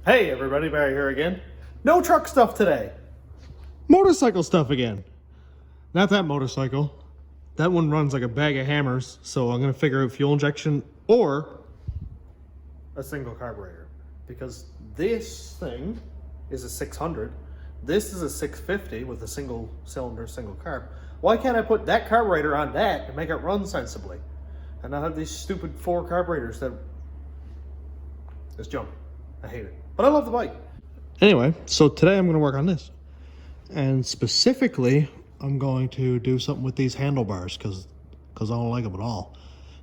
Hey everybody, Barry here again. No truck stuff today. Motorcycle stuff again. Not that motorcycle. That one runs like a bag of hammers, so I'm gonna figure out fuel injection or a single carburetor. Because this thing is a 600. This is a 650 with a single cylinder, single carb. Why can't I put that carburetor on that and make it run sensibly? And not have these stupid 4 carburetors that... It's junk. I hate it. But I love the bike. anyway, so today I'm gonna work on this. And specifically, I'm going to do something with these handlebars because I don't like them at all.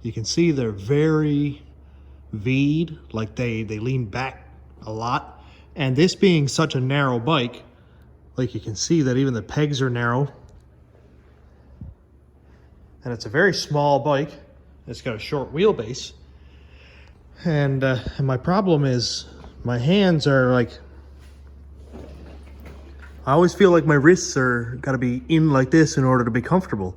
You can see they're very V'd, like they lean back a lot. And this being such a narrow bike, like you can see that even the pegs are narrow. And it's a very small bike. It's got a short wheelbase. And my problem is my hands are like, I always feel like my wrists are gotta be in like this in order to be comfortable.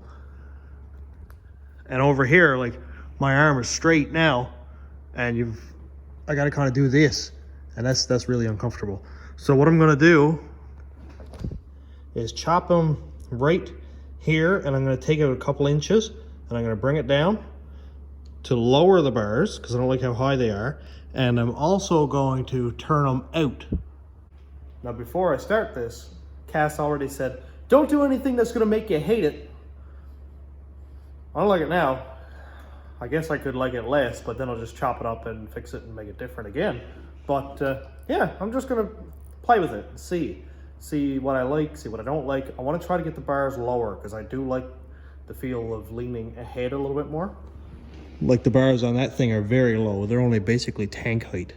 And over here, like my arm is straight now, and I gotta kind of do this, and that's really uncomfortable. So what I'm gonna do is chop them right here, and I'm gonna take out a couple inches, and I'm gonna bring it down to lower the bars because I don't like how high they are, and I'm also going to turn them out. Now before I start this, Cass already said, don't do anything that's going to make you hate it. I don't like it now. I guess I could like it less, but then I'll just chop it up and fix it and make it different again. But yeah, I'm just going to play with it and see what I like, see what I don't like. I want to try to get the bars lower because I do like the feel of leaning ahead a little bit more. Like the bars on that thing are very low. They're only basically tank height.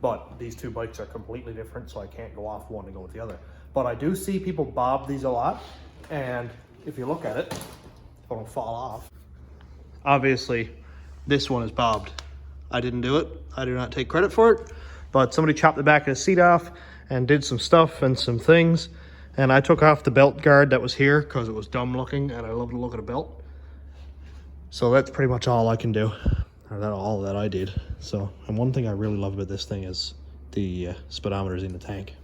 But these two bikes are completely different, so I can't go off one and go with the other. But I do see people bob these a lot, and if you look at it, it'll fall off. Obviously, this one is bobbed. I didn't do it. I do not take credit for it, but somebody chopped the back of the seat off and did some stuff and some things, and I took off the belt guard that was here because it was dumb looking, and I love the look of the belt. So that's pretty much all I can do. Or all that I did. So, and one thing I really love about this thing is the speedometers in the tank.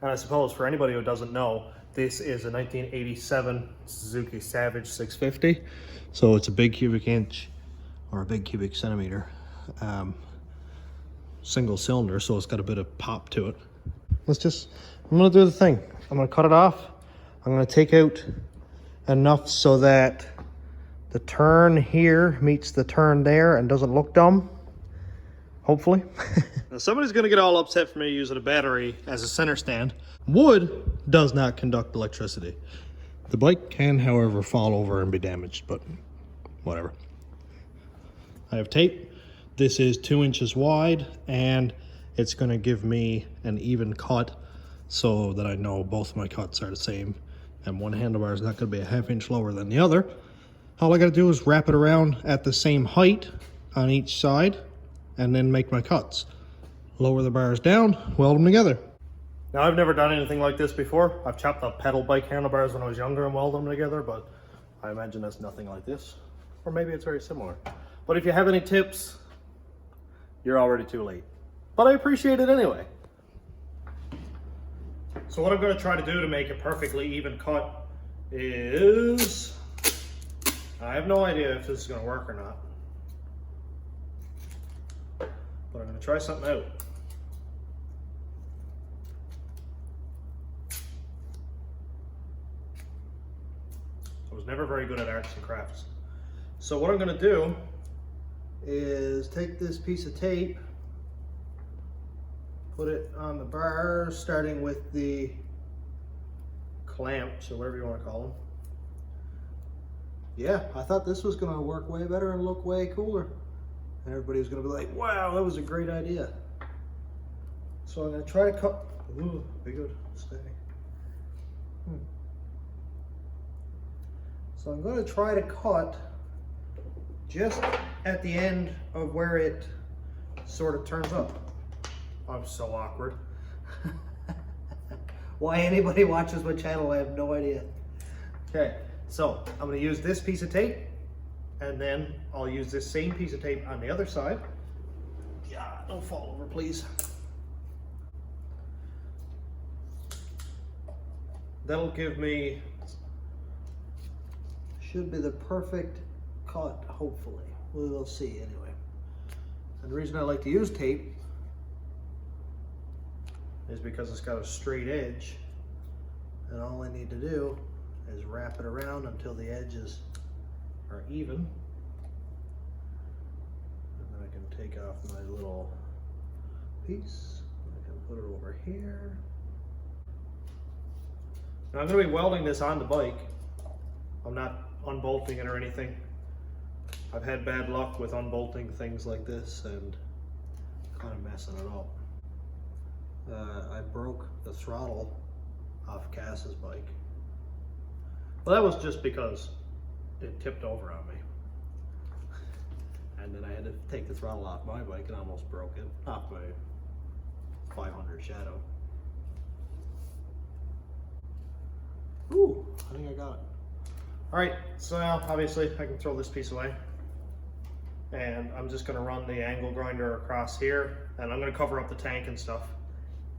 And I suppose for anybody who doesn't know, this is a 1987 Suzuki Savage 650. So it's a big cubic inch or a big cubic centimeter single cylinder, so it's got a bit of pop to it. I'm gonna do the thing. I'm gonna cut it off. I'm gonna take out enough so that the turn here meets the turn there and doesn't look dumb, hopefully. Now somebody's gonna get all upset for me using a battery as a center stand. Wood does not conduct electricity. The bike can, however, fall over and be damaged, but whatever. I have tape. This is 2 inches wide, and it's gonna give me an even cut so that I know both my cuts are the same, and one handlebar is not gonna be a ½ inch lower than the other. All I gotta do is wrap it around at the same height on each side and then make my cuts. Lower the bars down, weld them together. Now I've never done anything like this before. I've chopped up pedal bike handlebars when I was younger and welded them together, but I imagine that's nothing like this. Or maybe it's very similar. But if you have any tips, you're already too late. But I appreciate it anyway. So what I'm gonna try to do to make a perfectly even cut is... I have no idea if this is going to work or not, but I'm going to try something out. I was never very good at arts and crafts. So what I'm going to do is take this piece of tape, put it on the bars, starting with the clamps or whatever you want to call them. Yeah, I thought this was gonna work way better and look way cooler. And everybody was gonna be like, wow, that was a great idea. So I'm gonna try to cut, ooh, be good, stay. So I'm gonna try to cut just at the end of where it sort of turns up. I'm so awkward. Why anybody watches my channel, I have no idea. Okay. So I'm going to use this piece of tape, and then I'll use this same piece of tape on the other side. God. don't fall over, please. That'll give me, should be the perfect cut, hopefully. We'll see anyway. And the reason I like to use tape is because it's got a straight edge, and all I need to do is wrap it around until the edges are even. And then I can take off my little piece. I can put it over here. Now I'm going to be welding this on the bike. I'm not unbolting it or anything. I've had bad luck with unbolting things like this and kind of messing it up. I broke the throttle off Cass's bike. Well, that was just because it tipped over on me. And then I had to take the throttle off my bike and almost broke it off my 500 Shadow. Ooh, I think I got it. All right, so now obviously I can throw this piece away. And I'm just gonna run the angle grinder across here, and I'm gonna cover up the tank and stuff.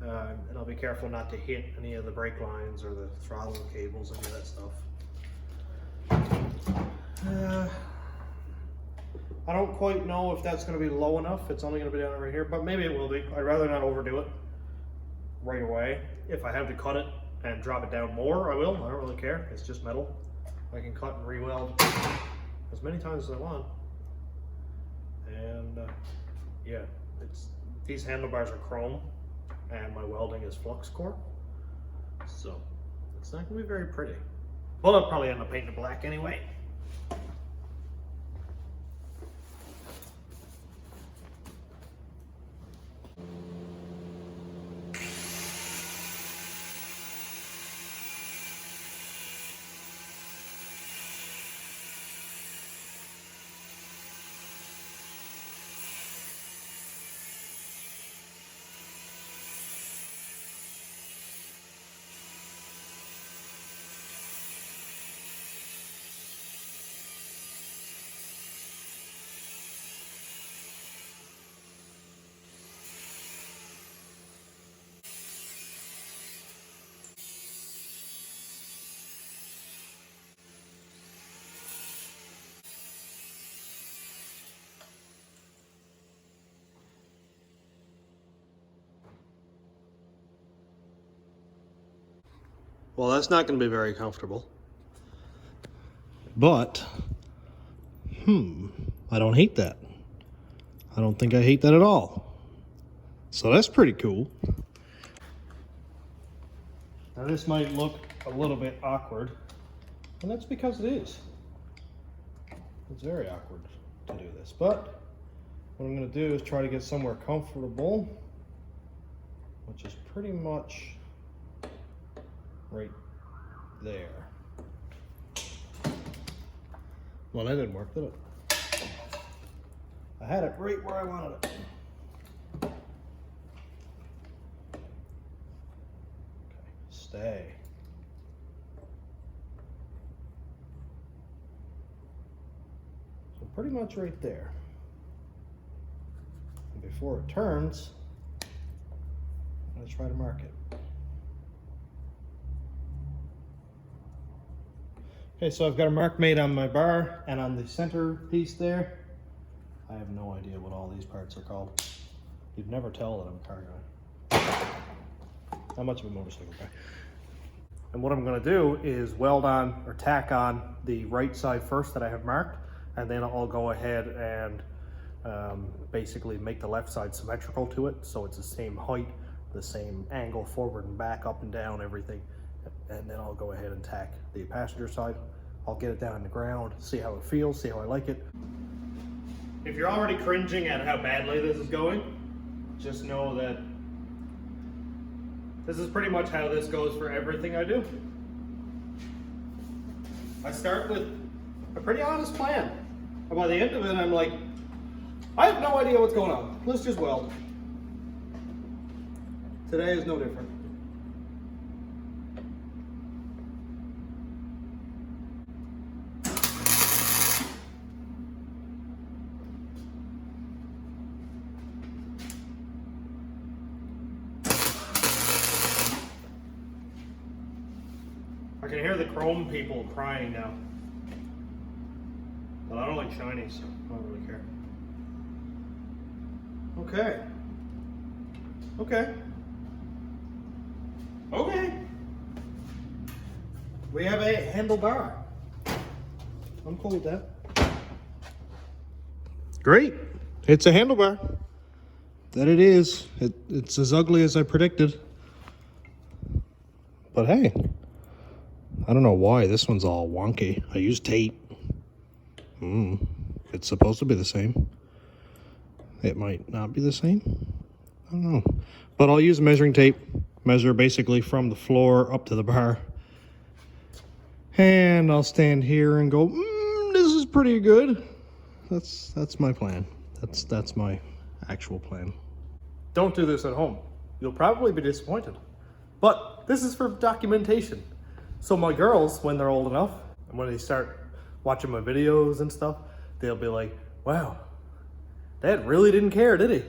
And I'll be careful not to hit any of the brake lines or the throttle cables, any of that stuff. I don't quite know if that's going to be low enough. It's only going to be down over here, but maybe it will be. I'd rather not overdo it right away. If I have to cut it and drop it down more, I will. I don't really care. It's just metal. I can cut and re-weld as many times as I want. And yeah, these handlebars are chrome, and my welding is flux core, so it's not going to be very pretty. Well, I'll probably end up painting it black anyway. Well, that's not going to be very comfortable. But, I don't hate that. I don't think I hate that at all. So that's pretty cool. Now this might look a little bit awkward, and that's because it is. It's very awkward to do this, but what I'm going to do is try to get somewhere comfortable, which is pretty much right there. Well, that didn't work, did it? I had it right where I wanted it. Okay, stay. So pretty much right there. And before it turns, I'm going to try to mark it. Okay, so I've got a mark made on my bar and on the center piece there. I have no idea what all these parts are called. You'd never tell that I'm a car guy. Not much of a motorcycle guy. And what I'm gonna do is weld on or tack on the right side first that I have marked, and then I'll go ahead and basically make the left side symmetrical to it, so it's the same height, the same angle forward and back, up and down, everything. And then I'll go ahead and tack the passenger side. I'll get it down on the ground, see how it feels, see how I like it. If you're already cringing at how badly this is going, just know that this is pretty much how this goes for everything I do. I start with a pretty honest plan. And by the end of it, I'm like, I have no idea what's going on. Let's just weld. Today is no different. I can hear the chrome people crying now. But I don't like shiny, so I don't really care. Okay. Okay. Okay. We have a handlebar. I'm cool with that. Great. It's a handlebar. That it is. It's as ugly as I predicted. But hey, I don't know why this one's all wonky. I used tape. It's supposed to be the same. It might not be the same. I don't know. But I'll use measuring tape. Measure basically from the floor up to the bar. And I'll stand here and go, this is pretty good. That's my plan. That's my actual plan. Don't do this at home. You'll probably be disappointed. But this is for documentation. So my girls, when they're old enough, and when they start watching my videos and stuff, they'll be like, wow, Dad really didn't care, did he?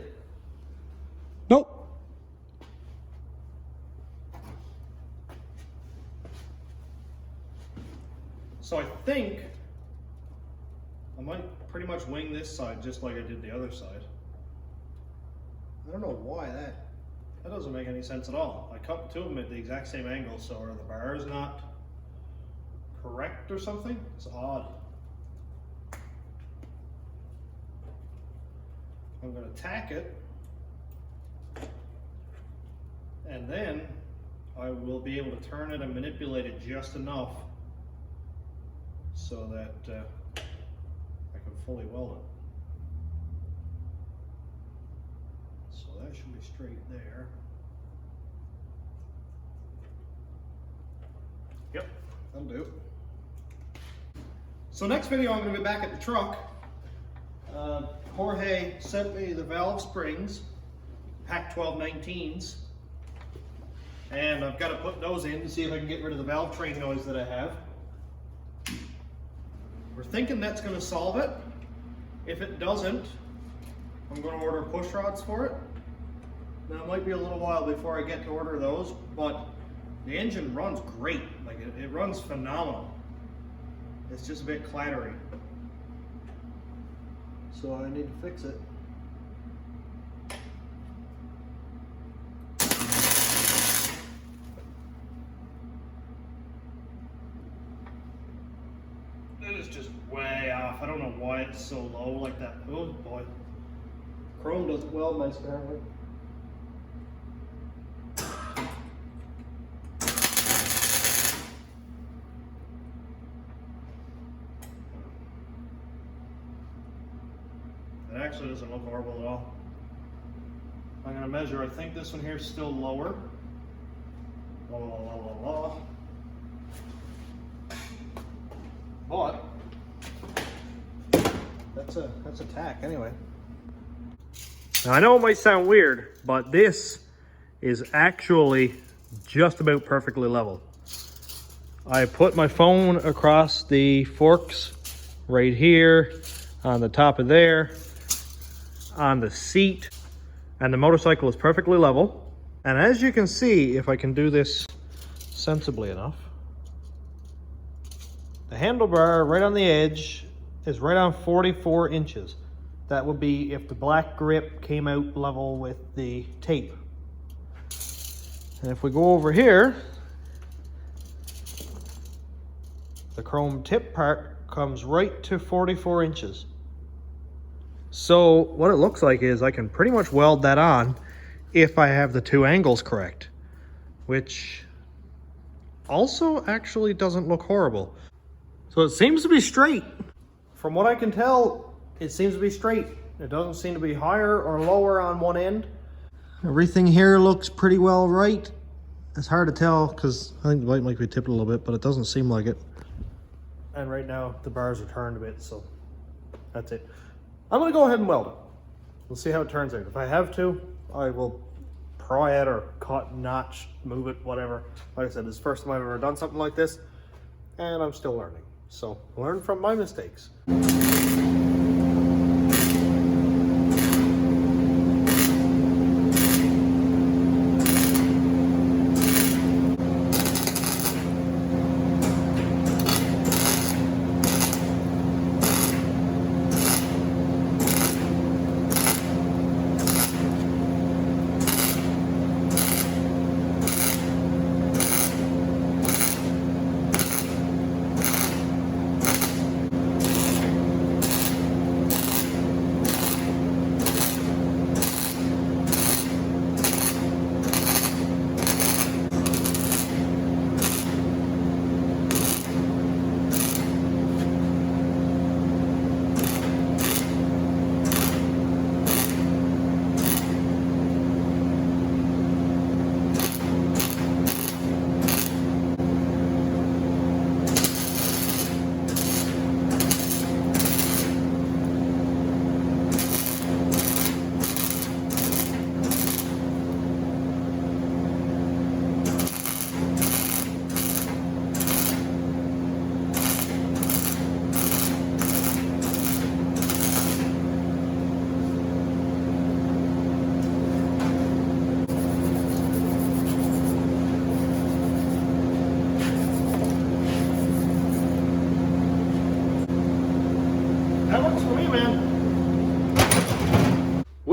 Nope. So I think I might pretty much wing this side just like I did the other side. I don't know why that doesn't make any sense at all. I cut two of them at the exact same angle, so are the bars not correct or something? It's odd. I'm going to tack it, and then I will be able to turn it and manipulate it just enough so that I can fully weld it. So that should be straight there. Yep, that'll do. So next video I'm going to be back at the truck. Jorge sent me the valve springs, Pack 1219s, and I've got to put those in to see if I can get rid of the valve train noise that I have. We're thinking that's going to solve it. If it doesn't, I'm going to order push rods for it. Now it might be a little while before I get to order those, but the engine runs great. Like it runs phenomenal. It's just a bit clattery. So I need to fix it. It is just way off. I don't know why it's so low like that. Oh boy. Chrome doesn't weld nice apparently. It actually doesn't look horrible at all. I'm going to measure. I think this one here is still lower. La, la, la, la, la. But that's a tack anyway. Now I know it might sound weird, but this is actually just about perfectly level. I put my phone across the forks right here, on the top of there, on the seat, and the motorcycle is perfectly level. And as you can see, if I can do this sensibly enough, the handlebar right on the edge is right on 44 inches. That would be if the black grip came out level with the tape. And if we go over here, the chrome tip part comes right to 44 inches. So what it looks like is I can pretty much weld that on if I have the two angles correct, which also actually doesn't look horrible. So it seems to be straight. From what I can tell, it seems to be straight. It doesn't seem to be higher or lower on one end. Everything here looks pretty well right. It's hard to tell because I think the light might be tipped a little bit, but it doesn't seem like it. And right now the bars are turned a bit, so that's it. I'm gonna go ahead and weld it. We'll see how it turns out. If I have to, I will pry it or cut, notch, move it, whatever. Like I said, this is the first time I've ever done something like this, and I'm still learning. So learn from my mistakes.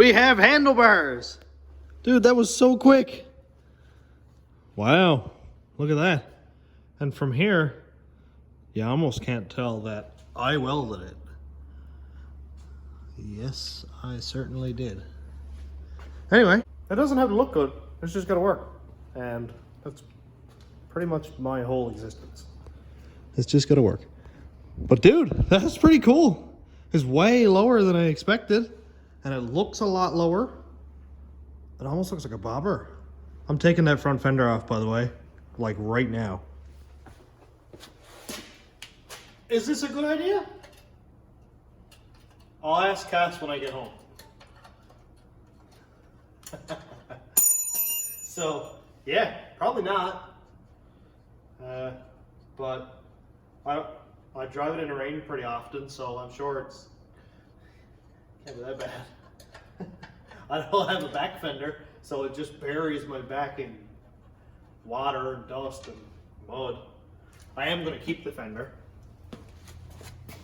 We have handlebars. Dude, that was so quick. Wow, look at that. And from here, you almost can't tell that I welded it. Yes, I certainly did. Anyway, It doesn't have to look good. It's just got to work. And that's pretty much my whole existence. it's just gotta work. But dude, that's pretty cool. It's way lower than I expected. And it looks a lot lower. It almost looks like a bobber. I'm taking that front fender off, by the way, like right now. Is this a good idea? I'll ask Cass when I get home. So, yeah, probably not. But I drive it in the rain pretty often, so I'm sure it's can't be that bad. I don't have a back fender, so it just buries my back in water and dust and mud. I am going to keep the fender.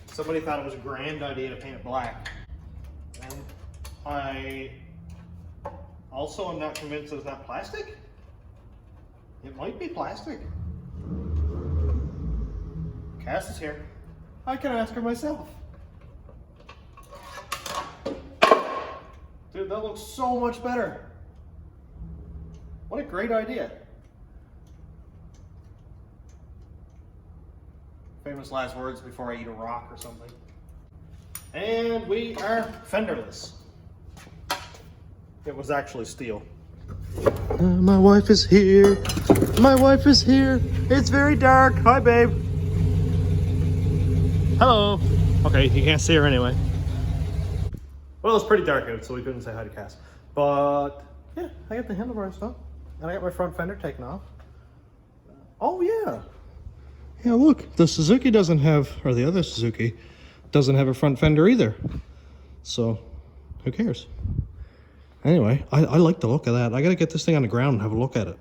Somebody thought it was a grand idea to paint it black. And I also am not convinced it's not plastic. It might be plastic. Cass is here. I can ask her myself. Dude, that looks so much better. What a great idea. Famous last words before I eat a rock or something. And we are fenderless. It was actually steel. My wife is here. My wife is here. It's very dark. Hi, babe. Hello. Okay, you can't see her anyway. Well, it's pretty dark out, so we couldn't say hi to Cass. But yeah, I got the handlebars done. And I got my front fender taken off. Oh yeah. Yeah, look, the Suzuki doesn't have, or the other Suzuki doesn't have a front fender either. So, who cares? Anyway, I like the look of that. I gotta get this thing on the ground and have a look at it.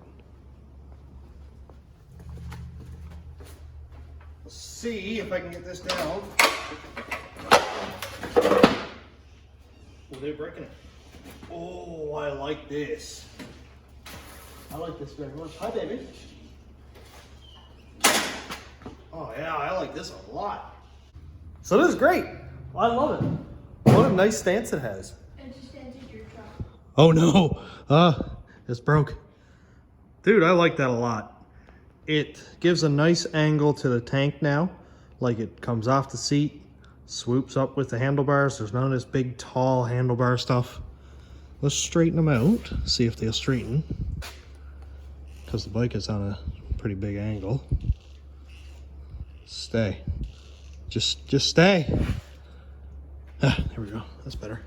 Let's see if I can get this down. Oh, they're breaking it. Oh, I like this. I like this very much. Hi, baby. Oh yeah, I like this a lot. So this is great. I love it. What a nice stance it has. It just entered your truck. Oh no, it's broke. Dude, I like that a lot. It gives a nice angle to the tank now. Like it comes off the seat, swoops up with the handlebars. There's none of this big tall handlebar stuff. Let's straighten them out, see if they'll straighten. Because the bike is on a pretty big angle. Stay. Just stay. Ah, there we go. That's better.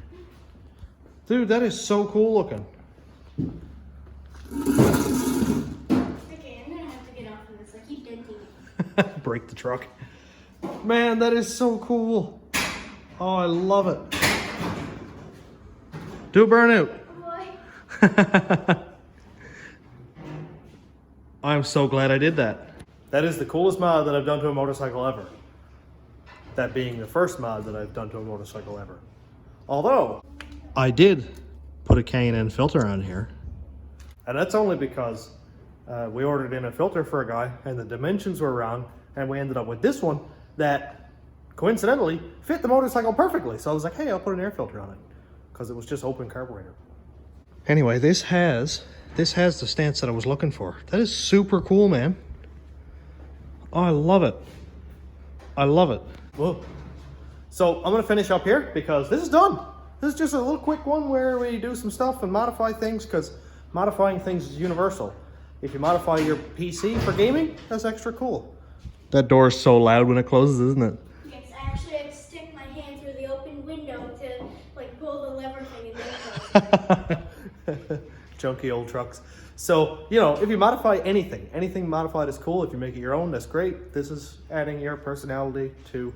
Dude, that is so cool looking. Okay, I'm gonna have to get off of this. I keep denting it. Break the truck. Man, that is so cool. Oh, I love it. Do a burnout. Boy. I'm so glad I did that. That is the coolest mod that I've done to a motorcycle ever. That being the first mod that I've done to a motorcycle ever. Although, I did put a K&N filter on here. and that's only because we ordered in a filter for a guy and the dimensions were wrong, and we ended up with this one that coincidentally fit the motorcycle perfectly. So I was like, hey, I'll put an air filter on it because it was just open carburetor. Anyway, this has the stance that I was looking for. That is super cool, man. Oh, I love it. I love it. Whoa. So I'm gonna finish up here because this is done. This is just a little quick one where we do some stuff and modify things, because modifying things is universal. If you modify your PC for gaming, that's extra cool. That door is so loud when it closes, isn't it? Yes, I actually had to stick my hand through the open window to like pull the lever thing and then Junky old trucks. So, you know, if you modify anything modified is cool. If you make it your own, that's great. This is adding your personality to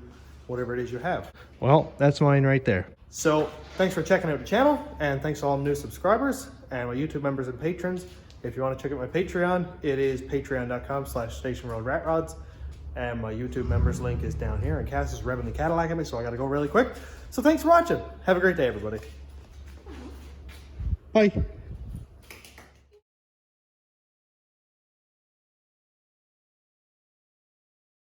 whatever it is you have. Well, that's mine right there. So, thanks for checking out the channel, and thanks to all the new subscribers and my YouTube members and patrons. If you want to check out my Patreon, it is patreon.com/stationroadratrods, and my YouTube members link is down here. And Cass is revving the Cadillac at me, so I got to go really quick. So, thanks for watching. Have a great day, everybody. Bye.